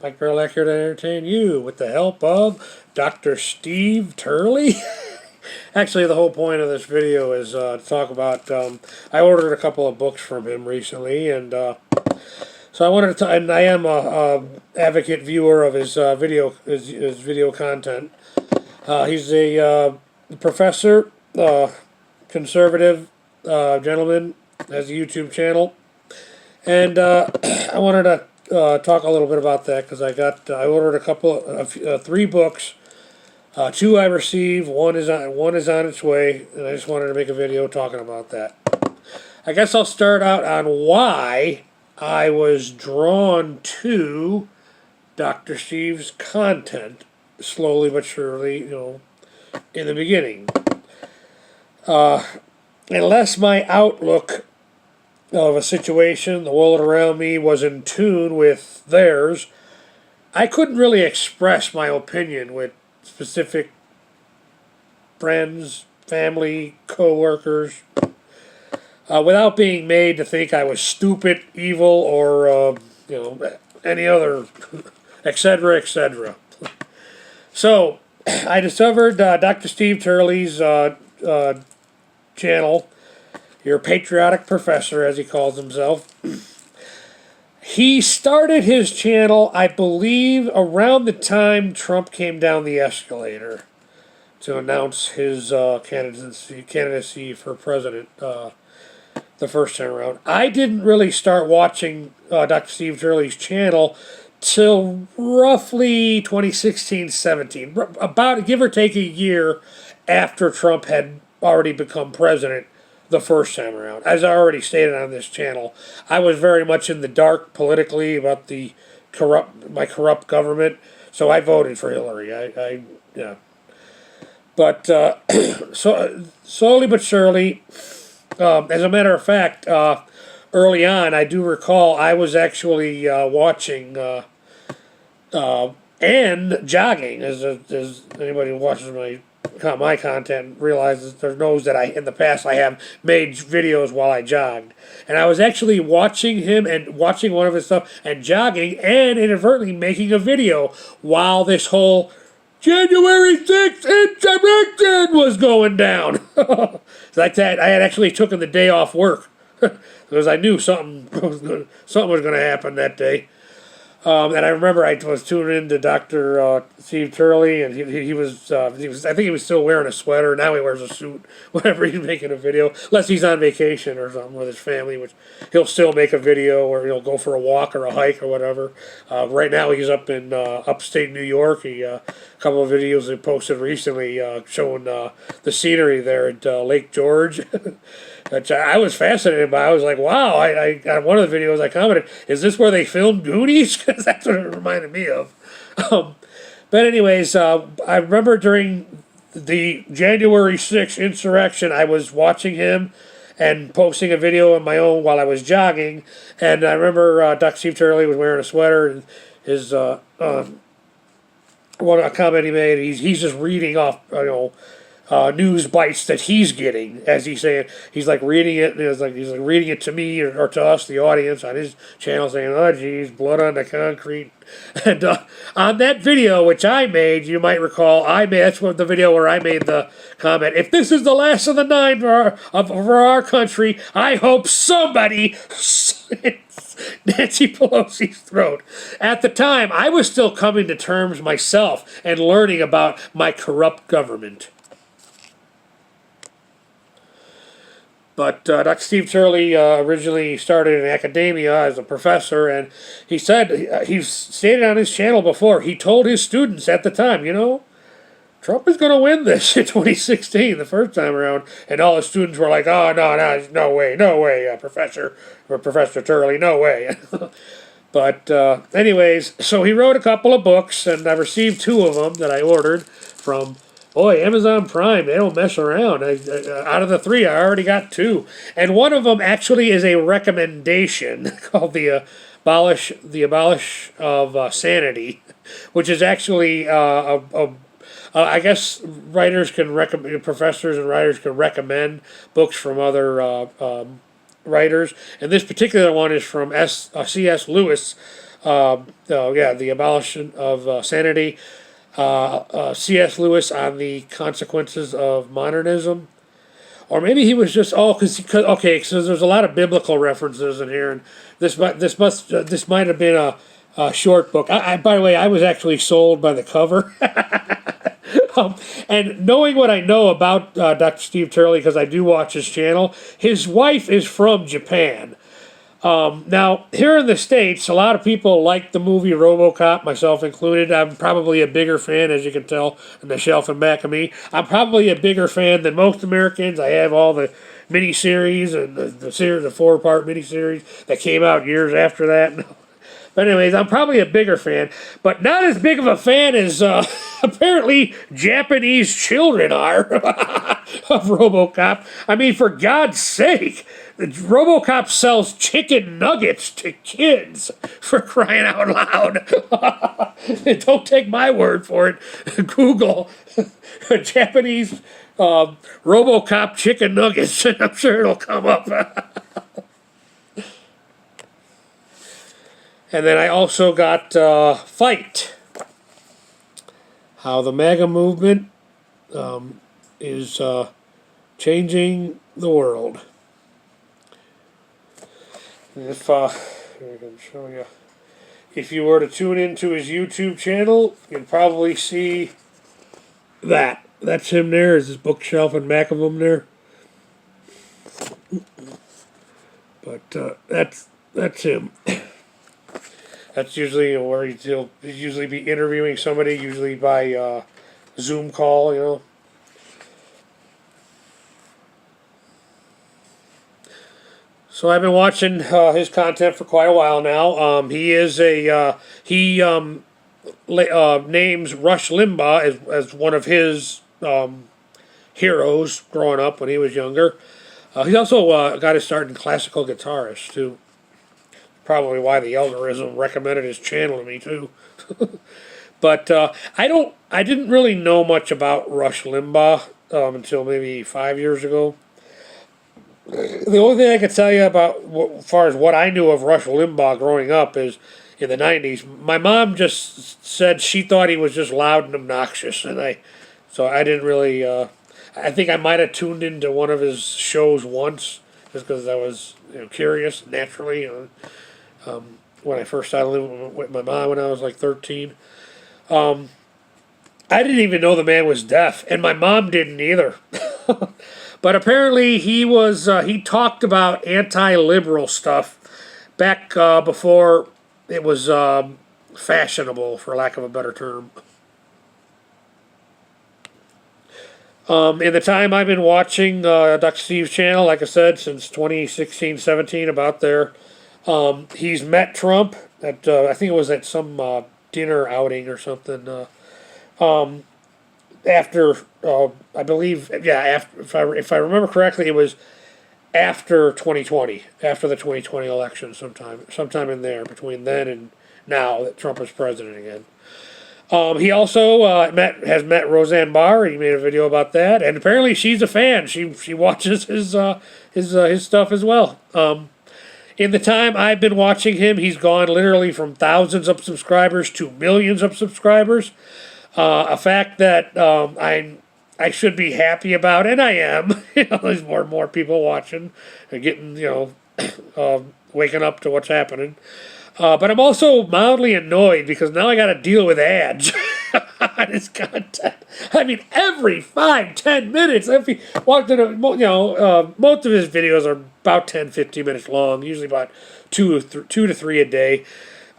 Mike Burlak here to entertain you with the help of Dr. Steve Turley. Actually, the whole point of this video is to talk about, I ordered a couple of books from him recently, and so I wanted to, and I am a advocate viewer of his his video content. He's a professor, conservative gentleman, has a YouTube channel, and I wanted to talk a little bit about that because I ordered three books. Two I received. One is on its way, and I just wanted to make a video talking about that. I guess I'll start out on why I was drawn to Dr. Steve's content slowly but surely, in the beginning. Unless my outlook of a situation, the world around me, was in tune with theirs, I couldn't really express my opinion with specific friends, family, co-workers, without being made to think I was stupid, evil, or any other, etc., etc. So I discovered Dr. Steve Turley's channel, Your Patriotic Professor, as he calls himself. He started his channel, I believe, around the time Trump came down the escalator to announce his candidacy for president the first time around. I didn't really start watching Dr. Steve Turley's channel till roughly 2016-17, about give or take a year after Trump had already become president the first time around. As I already stated on this channel, I was very much in the dark politically about my corrupt government, so I voted for Hillary. Yeah. But so slowly but surely, as a matter of fact, early on, I do recall I was actually watching and jogging, as anybody who watches my content realizes or knows that in the past I have made videos while I jogged, and I was actually watching him and watching one of his stuff and jogging and inadvertently making a video while this whole January 6th insurrection was going down. Like that, I had actually taken the day off work because I knew something was going to happen that day. And I remember I was tuning in to Dr. Steve Turley, and he was I think he was still wearing a sweater. Now he wears a suit whenever he's making a video, unless he's on vacation or something with his family, which he'll still make a video, or he'll go for a walk or a hike or whatever. Right now he's up in upstate New York. A couple of videos he posted recently showing the scenery there at Lake George. Which I was fascinated by. I was like, wow, I on one of the videos I commented, is this where they filmed Goonies? Because that's what it reminded me of. But anyways, I remember during the January 6th insurrection, I was watching him and posting a video of my own while I was jogging. And I remember Dr. Steve Turley was wearing a sweater, and his one comment he made, he's just reading off, news bites that he's getting, as he's saying. He's like reading it, and he's like reading it to me or to us, the audience, on his channel, saying, "Oh, geez, blood on the concrete." And on that video, which I made, you might recall, that's what the video where I made the comment: "If this is the last of the nine for our country, I hope somebody slits Nancy Pelosi's throat." At the time, I was still coming to terms myself and learning about my corrupt government. But Dr. Steve Turley originally started in academia as a professor, and he said, he's stated on his channel before, he told his students at the time, Trump is going to win this in 2016, the first time around. And all the students were like, oh, no way, Professor Turley, no way. But anyways, so he wrote a couple of books, and I received two of them that I ordered from Amazon Prime. They don't mess around. Out of the three, I already got two. And one of them actually is a recommendation called The Abolish of Sanity, which is actually, I guess professors and writers can recommend books from other writers. And this particular one is from C.S. Lewis, The Abolition of Sanity. C.S. Lewis on the Consequences of Modernism. Or maybe he was just because there's a lot of biblical references in here, and this might have been a short book. By the way, I was actually sold by the cover, and knowing what I know about Dr. Steve Turley, because I do watch his channel, his wife is from Japan. Now, here in the States, a lot of people like the movie RoboCop, myself included. I'm probably a bigger fan, as you can tell on the shelf in back of me. I'm probably a bigger fan than most Americans. I have all the miniseries and the 4-part miniseries that came out years after that. But anyways, I'm probably a bigger fan, but not as big of a fan as apparently Japanese children are of RoboCop. I mean, for God's sake, RoboCop sells chicken nuggets to kids, for crying out loud. Don't take my word for it. Google Japanese RoboCop chicken nuggets, and I'm sure it'll come up. And then I also got Fight, how the MAGA movement is changing the world. And if I can show you, if you were to tune into his YouTube channel, you'd probably see that. That's him there, is his bookshelf and back of him there. But that's him. That's usually where he'll usually be interviewing somebody, usually by Zoom call, you know. So I've been watching his content for quite a while now. He is names Rush Limbaugh as one of his heroes growing up when he was younger. He also got his start in classical guitarist too. Probably why the algorithm recommended his channel to me too. But I didn't really know much about Rush Limbaugh until maybe 5 years ago. The only thing I can tell you about, as far as what I knew of Rush Limbaugh growing up, is in the 90s, my mom just said she thought he was just loud and obnoxious, and so I didn't really, I think I might have tuned into one of his shows once, just because I was curious, naturally, when I first started living with my mom when I was like 13. I didn't even know the man was deaf, and my mom didn't either. But apparently he talked about anti-liberal stuff back before it was fashionable, for lack of a better term. In the time I've been watching Dr. Steve's channel, like I said, since 2016-17, about there, he's met Trump at, I think it was at some dinner outing or something, after, I believe, if I remember correctly, it was after 2020, after the 2020 election, sometime in there, between then and now that Trump is president again. He also has met Roseanne Barr. He made a video about that, and apparently she's a fan. She watches his stuff as well. In the time I've been watching him, he's gone literally from thousands of subscribers to millions of subscribers. A fact that I should be happy about, and I am. There's more and more people watching and getting, waking up to what's happening. But I'm also mildly annoyed because now I got to deal with ads on his content. I mean, every 5-10 minutes. If you walked in, most of his videos are about 10-15 minutes long, usually about two to three a day.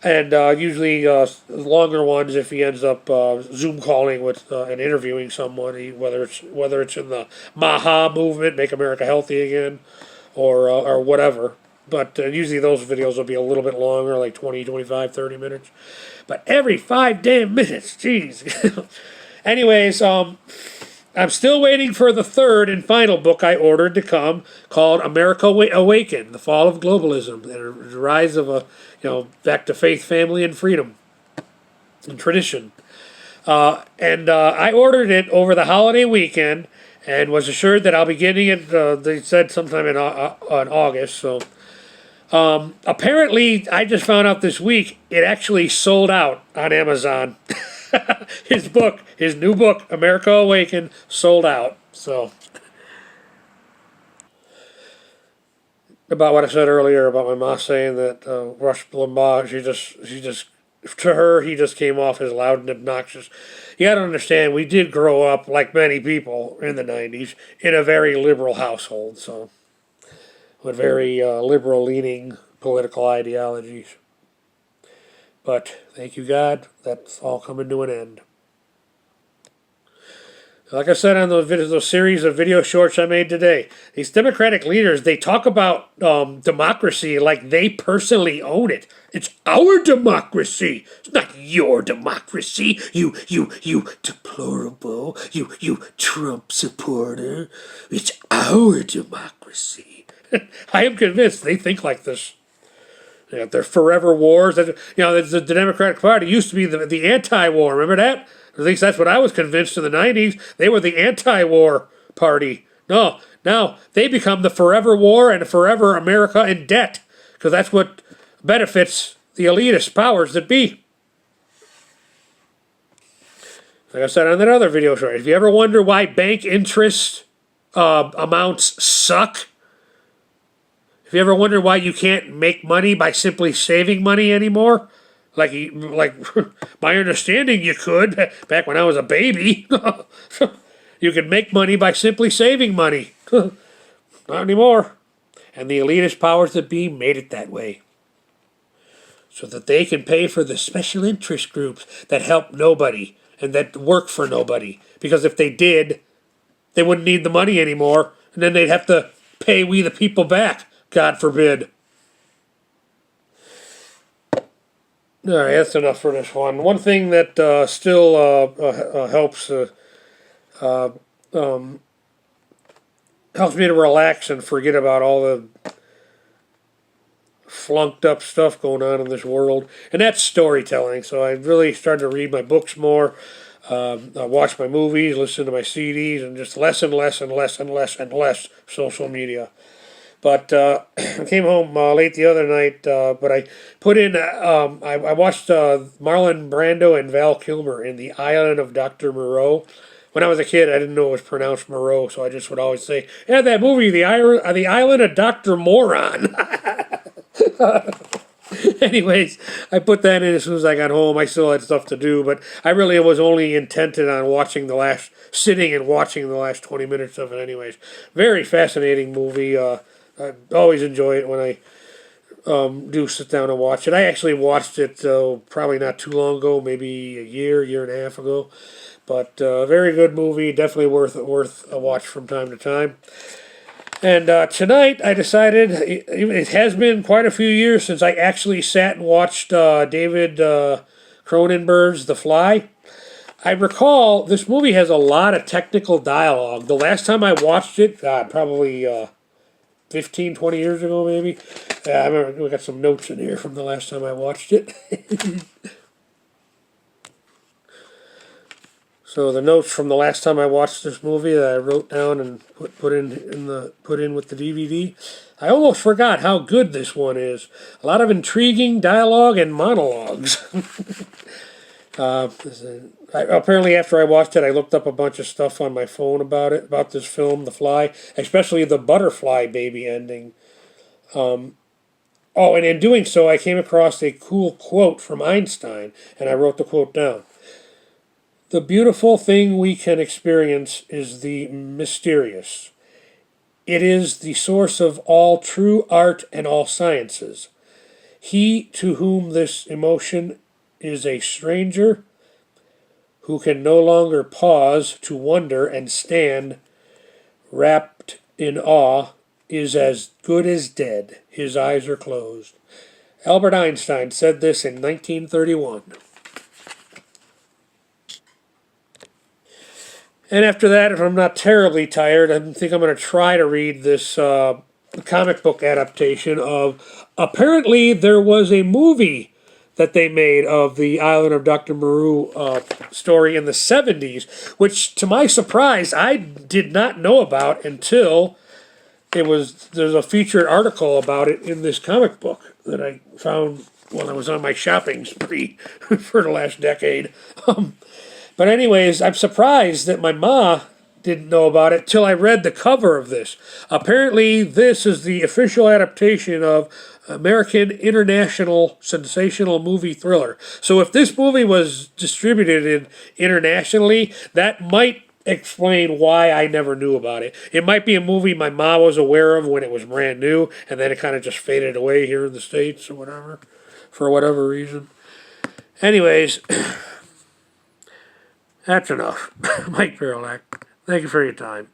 And usually longer ones if he ends up Zoom calling with and interviewing someone, whether it's in the Maha movement, Make America Healthy Again, or whatever. But usually those videos will be a little bit longer, like 20, 25, 30 minutes. But every 5 damn minutes, jeez. Anyways, I'm still waiting for the third and final book I ordered to come, called America Awaken, The Fall of Globalism, and the Rise of back to Faith, Family, and Freedom, and Tradition. And I ordered it over the holiday weekend, and was assured that I'll be getting it, they said sometime in August, so Apparently, I just found out this week, it actually sold out on Amazon. His new book, America Awakened, sold out. So, about what I said earlier about my mom saying that Rush Limbaugh, she just, to her, he just came off as loud and obnoxious. You got to understand, we did grow up, like many people in the 90s, in a very liberal household, so, with very liberal leaning political ideologies. But thank you, God, that's all coming to an end. Like I said on those series of video shorts I made today, these Democratic leaders, they talk about democracy like they personally own it. It's our democracy. It's not your democracy. You deplorable. You Trump supporter. It's our democracy. I am convinced they think like this. You know, they're forever wars. You know, the Democratic Party used to be the anti-war. Remember that? At least that's what I was convinced in the 90s. They were the anti-war party. No, now they become the forever war and forever America in debt. Because that's what benefits the elitist powers that be. Like I said on that other video show, if you ever wonder why bank interest amounts suck, if you ever wonder why you can't make money by simply saving money anymore, like my understanding you could back when I was a baby, you could make money by simply saving money. Not anymore. And the elitist powers that be made it that way, so that they can pay for the special interest groups that help nobody and that work for nobody. Because if they did, they wouldn't need the money anymore, and then they'd have to pay we the people back. God forbid. All right, that's enough for this one. One thing that still helps helps me to relax and forget about all the flunked up stuff going on in this world, and that's storytelling. So I really started to read my books more, watch my movies, listen to my CDs, and just less and less and less and less and less social media. But I came home late the other night, but I put in, I watched Marlon Brando and Val Kilmer in The Island of Dr. Moreau. When I was a kid, I didn't know it was pronounced Moreau, so I just would always say, yeah, that movie, The Island of Dr. Moron. Anyways, I put that in as soon as I got home. I still had stuff to do, but I really was only intended on sitting and watching the last 20 minutes of it anyways. Very fascinating movie. I always enjoy it when I do sit down and watch it. I actually watched it probably not too long ago, maybe a year and a half ago. But very good movie, definitely worth a watch from time to time. And tonight I decided, it has been quite a few years since I actually sat and watched David Cronenberg's The Fly. I recall this movie has a lot of technical dialogue. The last time I watched it, probably 15, 20 years ago, maybe. I remember we got some notes in here from the last time I watched it. So the notes from the last time I watched this movie that I wrote down and put in with the DVD. I almost forgot how good this one is. A lot of intriguing dialogue and monologues. Apparently after I watched it, I looked up a bunch of stuff on my phone about this film, The Fly, especially the butterfly baby ending. And in doing so, I came across a cool quote from Einstein, and I wrote the quote down. The beautiful thing we can experience is the mysterious. It is the source of all true art and all sciences. He to whom this emotion is a stranger, who can no longer pause to wonder and stand wrapped in awe, is as good as dead. His eyes are closed. Albert Einstein said this in 1931. And after that, if I'm not terribly tired, I think I'm going to try to read this comic book adaptation of, apparently there was a movie that they made of the Island of Dr. Moreau story in the 70s, which, to my surprise, I did not know about until there's a featured article about it in this comic book that I found when I was on my shopping spree for the last decade. But anyways, I'm surprised that my ma didn't know about it till I read the cover of this. Apparently, this is the official adaptation of American International Sensational Movie Thriller. So if this movie was distributed internationally, that might explain why I never knew about it. It might be a movie my mom was aware of when it was brand new, and then it kind of just faded away here in the States or whatever, for whatever reason. Anyways, that's enough. Mike Parolak, thank you for your time.